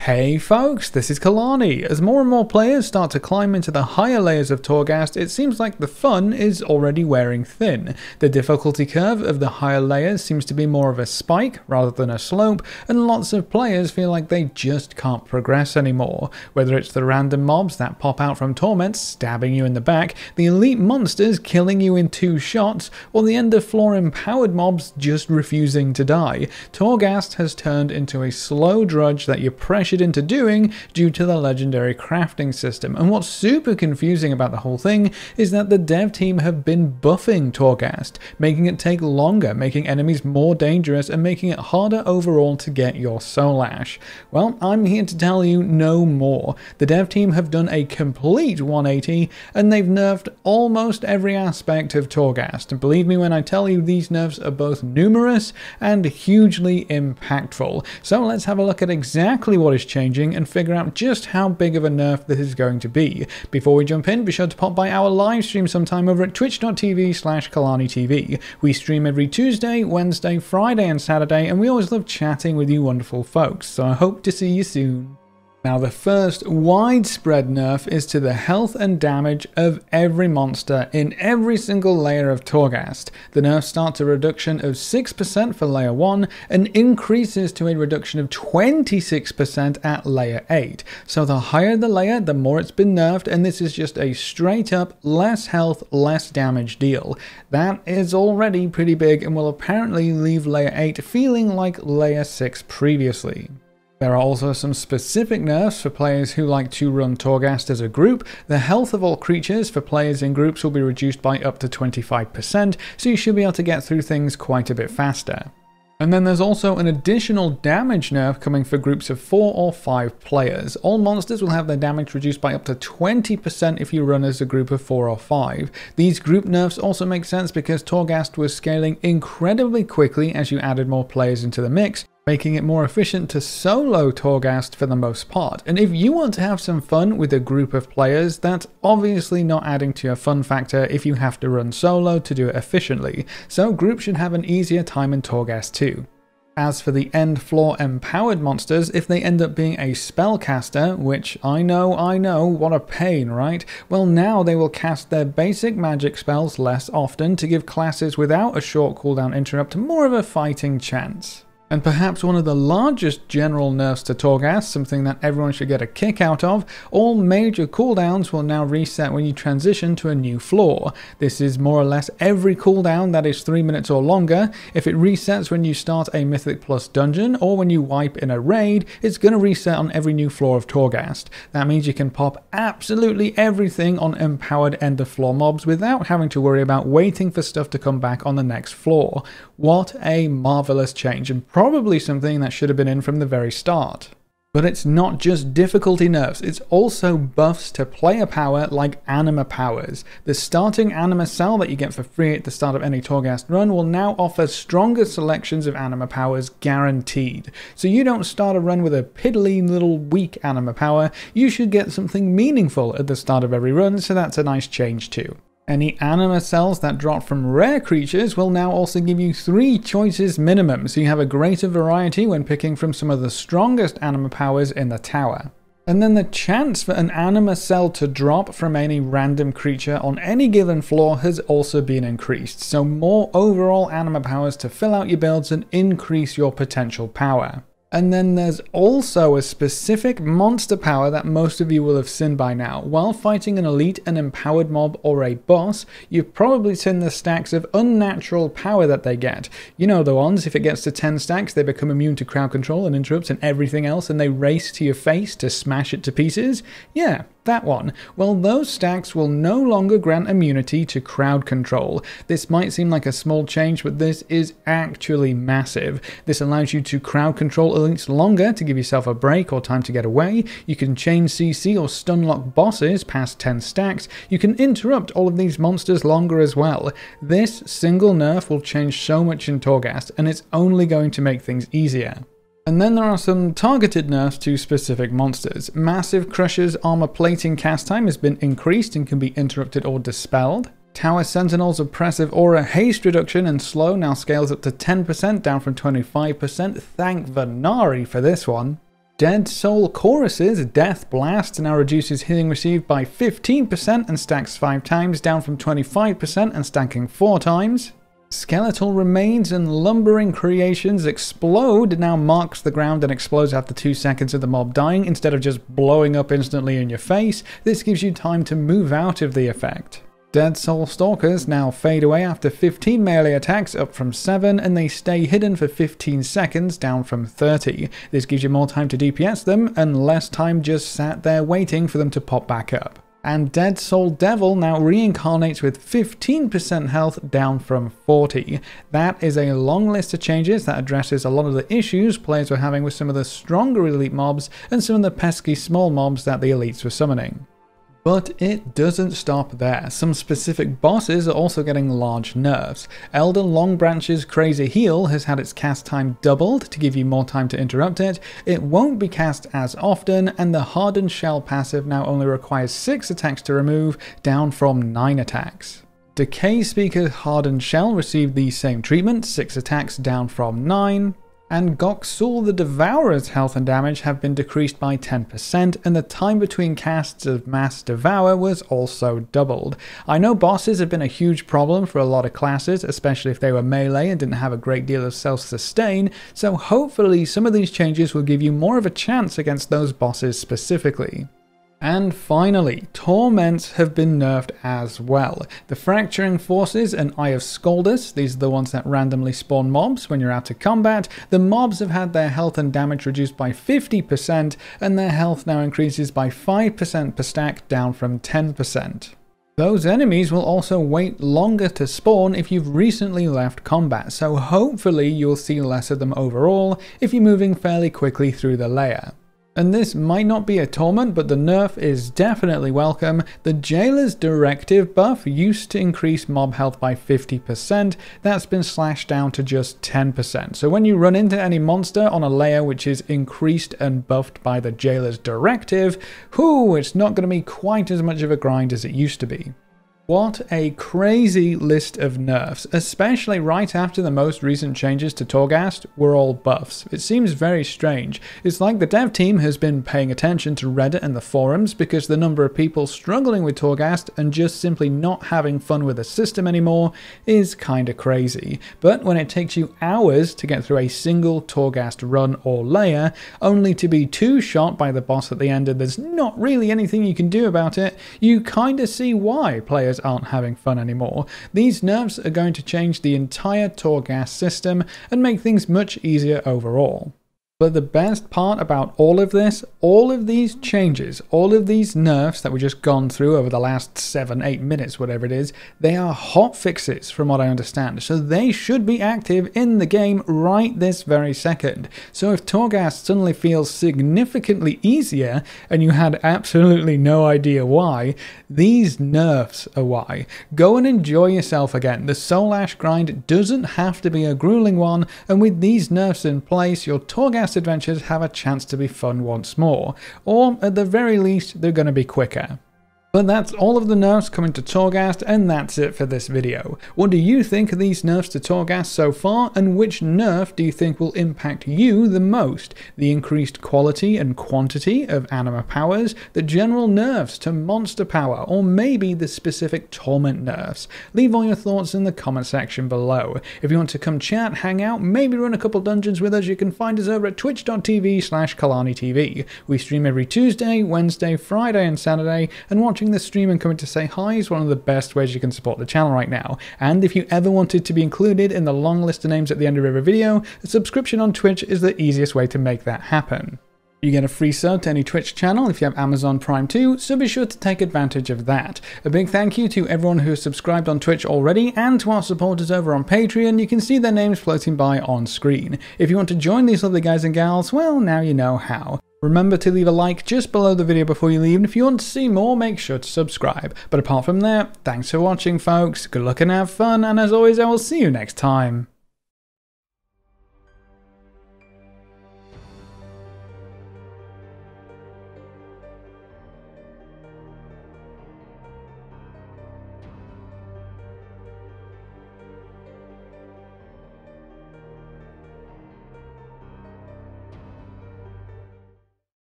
Hey folks, this is Kalani. As more and more players start to climb into the higher layers of Torghast, it seems like the fun is already wearing thin. The difficulty curve of the higher layers seems to be more of a spike rather than a slope, and lots of players feel like they just can't progress anymore. Whether it's the random mobs that pop out from Torments stabbing you in the back, the elite monsters killing you in 2 shots, or the end of floor empowered mobs just refusing to die, Torghast has turned into a slow drudge that you're pressured into doing due to the legendary crafting system. And what's super confusing about the whole thing is that the dev team have been buffing Torghast, making it take longer, making enemies more dangerous, and making it harder overall to get your soul ash. Well, I'm here to tell you no more. The dev team have done a complete 180 and they've nerfed almost every aspect of Torghast. And believe me when I tell you these nerfs are both numerous and hugely impactful. So let's have a look at exactly what is changing and figure out just how big of a nerf this is going to be. Before we jump in, be sure to pop by our live stream sometime over at twitch.tv/KalaniTV. We stream every Tuesday, Wednesday, Friday and Saturday, and we always love chatting with you wonderful folks, so I hope to see you soon. Now, the first widespread nerf is to the health and damage of every monster in every single layer of Torghast. The nerf starts a reduction of 6% for layer 1 and increases to a reduction of 26% at layer 8. So the higher the layer, the more it's been nerfed, and this is just a straight up less health, less damage deal. That is already pretty big and will apparently leave layer 8 feeling like layer 6 previously. There are also some specific nerfs for players who like to run Torghast as a group. The health of all creatures for players in groups will be reduced by up to 25%, so you should be able to get through things quite a bit faster. And then there's also an additional damage nerf coming for groups of 4 or 5 players. All monsters will have their damage reduced by up to 20% if you run as a group of 4 or 5. These group nerfs also make sense because Torghast was scaling incredibly quickly as you added more players into the mix, making it more efficient to solo Torghast for the most part. And if you want to have some fun with a group of players, that's obviously not adding to your fun factor if you have to run solo to do it efficiently, so groups should have an easier time in Torghast too. As for the end floor empowered monsters, if they end up being a spellcaster, which I know, what a pain, right? Well, now they will cast their basic magic spells less often to give classes without a short cooldown interrupt more of a fighting chance. And perhaps one of the largest general nerfs to Torghast, something that everyone should get a kick out of, all major cooldowns will now reset when you transition to a new floor. This is more or less every cooldown that is 3 minutes or longer. If it resets when you start a Mythic Plus dungeon or when you wipe in a raid, it's going to reset on every new floor of Torghast. That means you can pop absolutely everything on empowered end of floor mobs without having to worry about waiting for stuff to come back on the next floor. What a marvelous change, and probably something that should have been in from the very start. But it's not just difficulty nerfs, it's also buffs to player power like anima powers. The starting anima cell that you get for free at the start of any Torghast run will now offer stronger selections of anima powers guaranteed. So you don't start a run with a piddly little weak anima power, you should get something meaningful at the start of every run, so that's a nice change too. Any anima cells that drop from rare creatures will now also give you 3 choices minimum, so you have a greater variety when picking from some of the strongest anima powers in the tower. And then the chance for an anima cell to drop from any random creature on any given floor has also been increased, so more overall anima powers to fill out your builds and increase your potential power. And then there's also a specific monster power that most of you will have seen by now. While fighting an elite, an empowered mob, or a boss, you've probably seen the stacks of unnatural power that they get. You know the ones, if it gets to 10 stacks, they become immune to crowd control and interrupts and everything else, and they race to your face to smash it to pieces? Yeah, that one. Well, those stacks will no longer grant immunity to crowd control. This might seem like a small change, but this is actually massive. This allows you to crowd control elites longer to give yourself a break or time to get away. You can chain CC or stun lock bosses past 10 stacks. You can interrupt all of these monsters longer as well. This single nerf will change so much in Torghast, and it's only going to make things easier. And then there are some targeted nerfs to specific monsters. Massive Crusher's armor plating cast time has been increased and can be interrupted or dispelled. Tower Sentinel's oppressive aura haste reduction and slow now scales up to 10% down from 25%. Thank Vanari for this one. Dead Soul Chorus's Death Blast now reduces healing received by 15% and stacks 5 times, down from 25% and stacking 4 times. Skeletal Remains and Lumbering Creations Explode now marks the ground and explodes after 2 seconds of the mob dying instead of just blowing up instantly in your face. This gives you time to move out of the effect. Dead Soul Stalkers now fade away after 15 melee attacks, up from 7, and they stay hidden for 15 seconds, down from 30. This gives you more time to DPS them, and less time just sat there waiting for them to pop back up. And Dead Soul Devil now reincarnates with 15% health, down from 40. That is a long list of changes that addresses a lot of the issues players were having with some of the stronger elite mobs and some of the pesky small mobs that the elites were summoning. But it doesn't stop there. Some specific bosses are also getting large nerfs. Elder Longbranch's Crazy Heal has had its cast time doubled to give you more time to interrupt it. It won't be cast as often, and the Hardened Shell passive now only requires 6 attacks to remove, down from 9 attacks. Decay Speaker's Hardened Shell received the same treatment, 6 attacks down from 9. And Goxul the Devourer's health and damage have been decreased by 10%, and the time between casts of Mass Devour was also doubled. I know bosses have been a huge problem for a lot of classes, especially if they were melee and didn't have a great deal of self-sustain, so hopefully some of these changes will give you more of a chance against those bosses specifically. And finally, Torments have been nerfed as well. The Fracturing Forces and Eye of Scaldus, these are the ones that randomly spawn mobs when you're out of combat. The mobs have had their health and damage reduced by 50%, and their health now increases by 5% per stack, down from 10%. Those enemies will also wait longer to spawn if you've recently left combat, so hopefully you'll see less of them overall if you're moving fairly quickly through the layer. And this might not be a torment, but the nerf is definitely welcome. The Jailer's Directive buff used to increase mob health by 50%, that's been slashed down to just 10%. So when you run into any monster on a layer which is increased and buffed by the Jailer's Directive, it's not going to be quite as much of a grind as it used to be. What a crazy list of nerfs, especially right after the most recent changes to Torghast were all buffs. It seems very strange. It's like the dev team has been paying attention to Reddit and the forums because the number of people struggling with Torghast and just simply not having fun with the system anymore is kinda crazy. But when it takes you hours to get through a single Torghast run or layer, only to be 2-shot by the boss at the end and there's not really anything you can do about it, you kinda see why players aren't having fun anymore. These nerfs are going to change the entire Torghast system and make things much easier overall. But the best part about all of this, all of these changes, all of these nerfs that we've just gone through over the last 7-8 minutes, whatever it is, they are hot fixes from what I understand. So they should be active in the game right this very second. So if Torghast suddenly feels significantly easier and you had absolutely no idea why, these nerfs are why. Go and enjoy yourself again. The Soul Ash grind doesn't have to be a grueling one, and with these nerfs in place, your Torghast adventures have a chance to be fun once more, or at the very least they're going to be quicker. But that's all of the nerfs coming to Torghast, and that's it for this video. What do you think of these nerfs to Torghast so far, and which nerf do you think will impact you the most? The increased quality and quantity of anima powers, the general nerfs to monster power, or maybe the specific torment nerfs? Leave all your thoughts in the comment section below. If you want to come chat, hang out, maybe run a couple dungeons with us, you can find us over at twitch.tv/KalaniTV. We stream every Tuesday, Wednesday, Friday and Saturday, and watching the stream and coming to say hi is one of the best ways you can support the channel right now. And if you ever wanted to be included in the long list of names at the end of every video, a subscription on Twitch is the easiest way to make that happen. You get a free sub to any Twitch channel if you have Amazon Prime too, so be sure to take advantage of that. A big thank you to everyone who has subscribed on Twitch already, and to our supporters over on Patreon. You can see their names floating by on screen. If you want to join these lovely guys and gals, well, now you know how. Remember to leave a like just below the video before you leave, and if you want to see more, make sure to subscribe. But apart from that, thanks for watching folks, good luck and have fun, and as always I will see you next time.